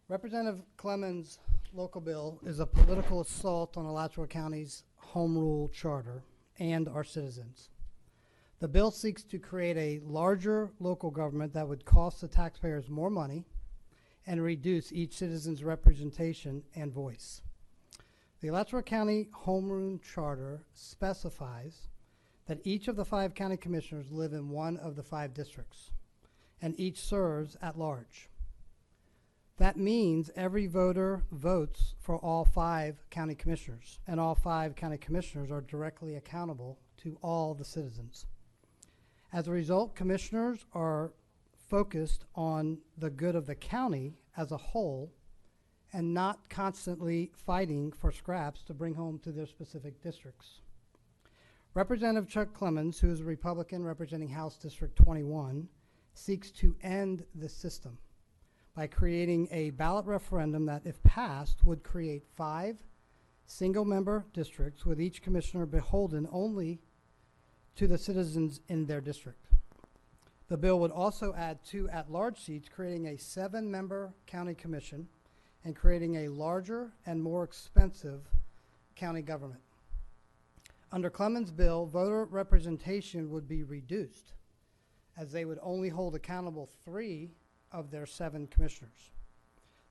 Representative Clemons' local bill is a political assault on Alachua County's home rule charter and our citizens. The bill seeks to create a larger local government that would cost the taxpayers more money and reduce each citizen's representation and voice. The Alachua County Home Rule Charter specifies that each of the 5 county commissioners live in one of the 5 districts, and each serves at large. That means every voter votes for all 5 county commissioners, and all 5 county commissioners are directly accountable to all the citizens. As a result, commissioners are focused on the good of the county as a whole and not constantly fighting for scraps to bring home to their specific districts. Representative Chuck Clemons, who is a Republican representing House District 21, seeks to end this system by creating a ballot referendum that, if passed, would create 5 single-member districts with each commissioner beholden only to the citizens in their district. The bill would also add 2 at-large seats, creating a 7-member county commission and creating a larger and more expensive county government. Under Clemons' bill, voter representation would be reduced, as they would only hold accountable 3 of their 7 commissioners.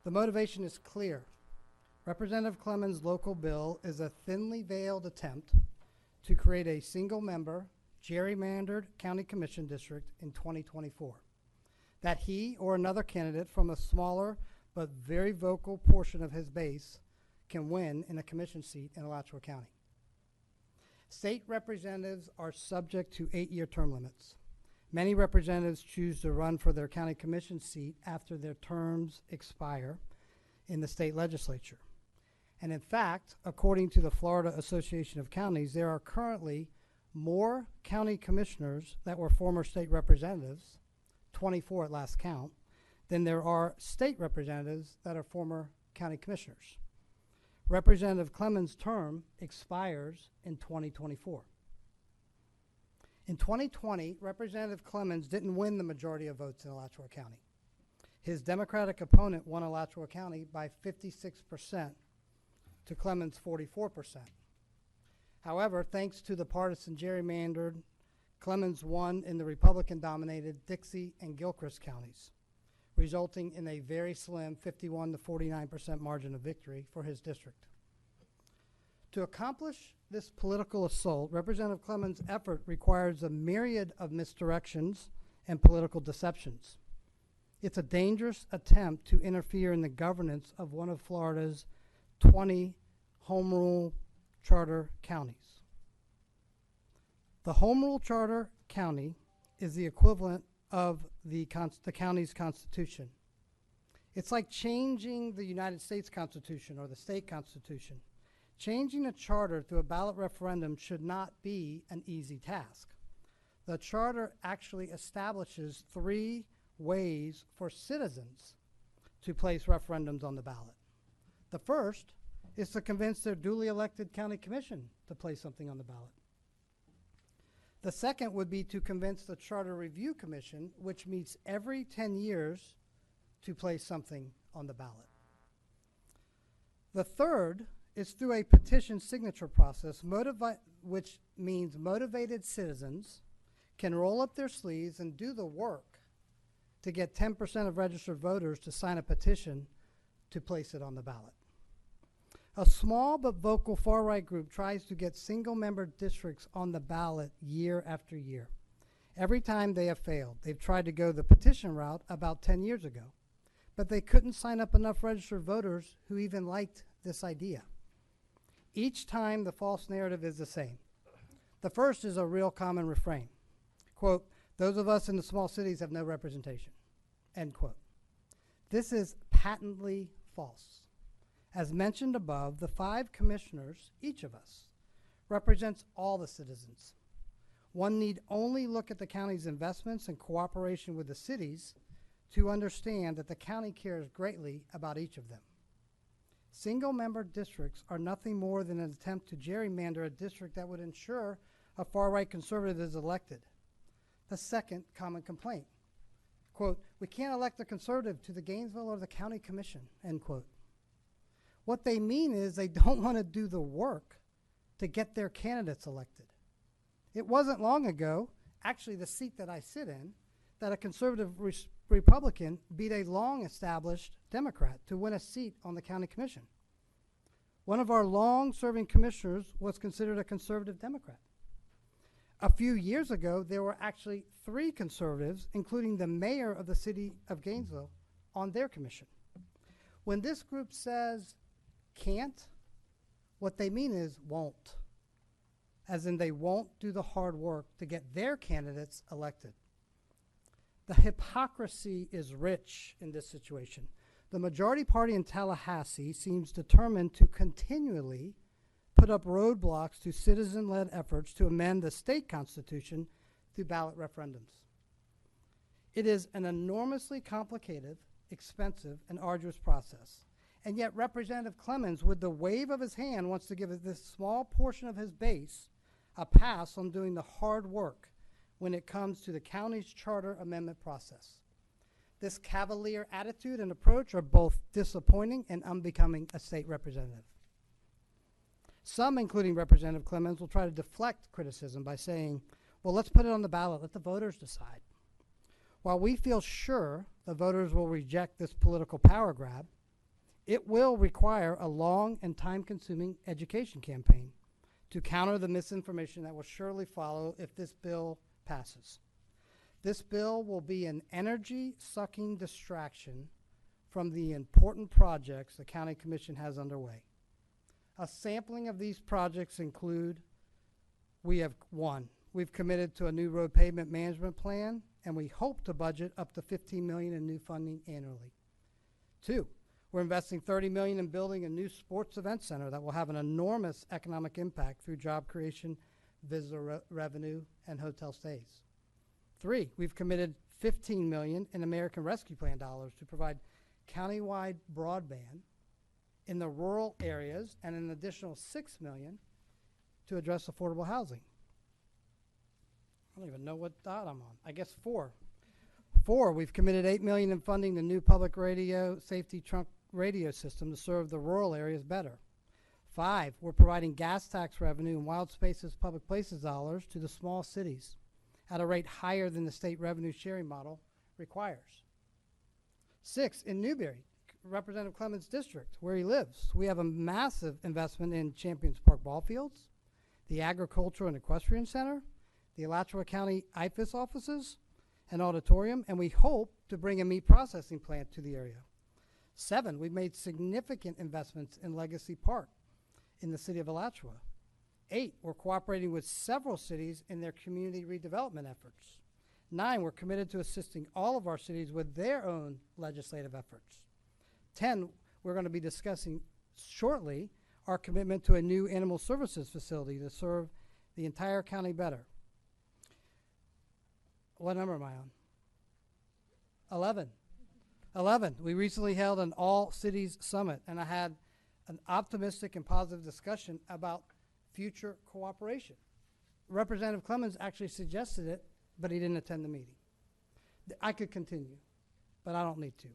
The motivation is clear. Representative Clemons' local bill is a thinly veiled attempt to create a single-member, gerrymandered county commission district in 2024 that he or another candidate from a smaller but very vocal portion of his base can win in a commission seat in Alachua County. State representatives are subject to 8-year term limits. Many representatives choose to run for their county commission seat after their terms expire in the state legislature. And in fact, according to the Florida Association of Counties, there are currently more county commissioners that were former state representatives, 24 at last count, than there are state representatives that are former county commissioners. Representative Clemons' term expires in 2024. In 2020, Representative Clemons didn't win the majority of votes in Alachua County. His Democratic opponent won Alachua County by 56% to Clemons' 44%. However, thanks to the partisan gerrymandered, Clemons won in the Republican-dominated Dixie and Gilchrist counties, resulting in a very slim 51 to 49% margin of victory for his district. To accomplish this political assault, Representative Clemons' effort requires a myriad of misdirections and political deceptions. It's a dangerous attempt to interfere in the governance of one of Florida's 20 home rule charter counties. The home rule charter county is the equivalent of the county's constitution. It's like changing the United States Constitution or the state constitution. Changing a charter through a ballot referendum should not be an easy task. The charter actually establishes 3 ways for citizens to place referendums on the ballot. The first is to convince their duly elected county commission to place something on the ballot. The second would be to convince the Charter Review Commission, which meets every 10 years, to place something on the ballot. The third is through a petition signature process, which means motivated citizens can roll up their sleeves and do the work to get 10% of registered voters to sign a petition to place it on the ballot. A small but vocal far-right group tries to get single-member districts on the ballot year after year. Every time they have failed. They've tried to go the petition route about 10 years ago, but they couldn't sign up enough registered voters who even liked this idea. Each time the false narrative is the same. The first is a real common refrain. Quote, "Those of us in the small cities have no representation." End quote. This is patently false. As mentioned above, the 5 commissioners, each of us, represents all the citizens. One need only look at the county's investments and cooperation with the cities to understand that the county cares greatly about each of them. Single-member districts are nothing more than an attempt to gerrymander a district that would ensure a far-right conservative is elected. The second common complaint. quote, "We can't elect a conservative to the Gainesville or the county commission," end quote. What they mean is they don't want to do the work to get their candidates elected. It wasn't long ago, actually the seat that I sit in, that a conservative Republican beat a long-established Democrat to win a seat on the county commission. One of our long-serving commissioners was considered a conservative Democrat. A few years ago, there were actually 3 conservatives, including the mayor of the city of Gainesville, on their commission. When this group says can't, what they mean is won't, as in they won't do the hard work to get their candidates elected. The hypocrisy is rich in this situation. The majority party in Tallahassee seems determined to continually put up roadblocks to citizen-led efforts to amend the state constitution through ballot referendums. It is an enormously complicated, expensive, and arduous process. And yet Representative Clemons, with the wave of his hand, wants to give this small portion of his base a pass on doing the hard work when it comes to the county's charter amendment process. This cavalier attitude and approach are both disappointing and unbecoming a state representative. Some, including Representative Clemons, will try to deflect criticism by saying, well, let's put it on the ballot, let the voters decide. While we feel sure the voters will reject this political power grab, it will require a long and time-consuming education campaign to counter the misinformation that will surely follow if this bill passes. This bill will be an energy-sucking distraction from the important projects the County Commission has underway. A sampling of these projects include, we've committed to a new road pavement management plan, and we hope to budget up to $15 million in new funding annually. 2, we're investing $30 million in building a new sports event center that will have an enormous economic impact through job creation, visitor revenue, and hotel stays. 3, we've committed $15 million in American Rescue Plan dollars to provide countywide broadband in the rural areas and an additional $6 million to address affordable housing. I don't even know what dot I'm on. I guess 4. 4, we've committed $8 million in funding the new public radio safety trunk radio system to serve the rural areas better. 5, we're providing gas tax revenue and wild spaces public places dollars to the small cities at a rate higher than the state revenue sharing model requires. 6, in Newberry, Representative Clemons' district, where he lives, we have a massive investment in Champions Park ball fields, the Agricultural and Equestrian Center, the Alachua County IFIS offices, an auditorium, and we hope to bring a meat processing plant to the area. 7, we've made significant investments in Legacy Park in the city of Alachua. 8, we're cooperating with several cities in their community redevelopment efforts. 9, we're committed to assisting all of our cities with their own legislative efforts. 10, we're going to be discussing shortly our commitment to a new animal services facility to serve the entire county better. What number am I on? 11. 11. We recently held an all-cities summit, and I had an optimistic and positive discussion about future cooperation. Representative Clemons actually suggested it, but he didn't attend the meeting. I could continue, but I don't need to.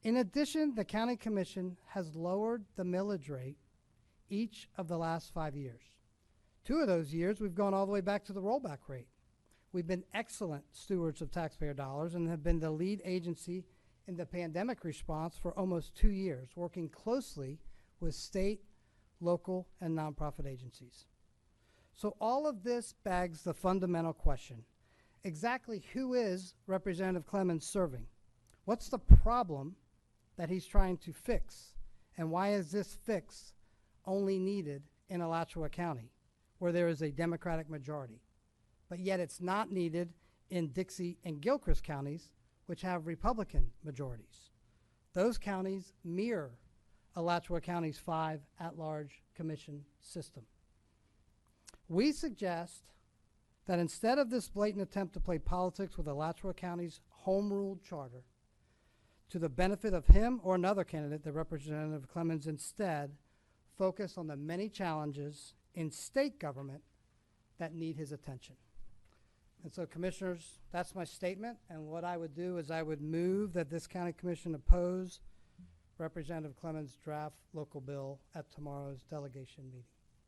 In addition, the County Commission has lowered the millage rate each of the last 5 years. 2 of those years, we've gone all the way back to the rollback rate. We've been excellent stewards of taxpayer dollars and have been the lead agency in the pandemic response for almost 2 years, working closely with state, local, and nonprofit agencies. So all of this begs the fundamental question. Exactly who is Representative Clemons serving? What's the problem that he's trying to fix? And why is this fix only needed in Alachua County, where there is a Democratic majority? But yet it's not needed in Dixie and Gilchrist counties, which have Republican majorities. Those counties mirror Alachua County's 5 at-large commission system. We suggest that instead of this blatant attempt to play politics with Alachua County's home-ruled charter, to the benefit of him or another candidate, the Representative Clemons instead focus on the many challenges in state government that need his attention. And so, commissioners, that's my statement, and what I would do is I would move that this county commission oppose Representative Clemons' draft local bill at tomorrow's delegation meeting.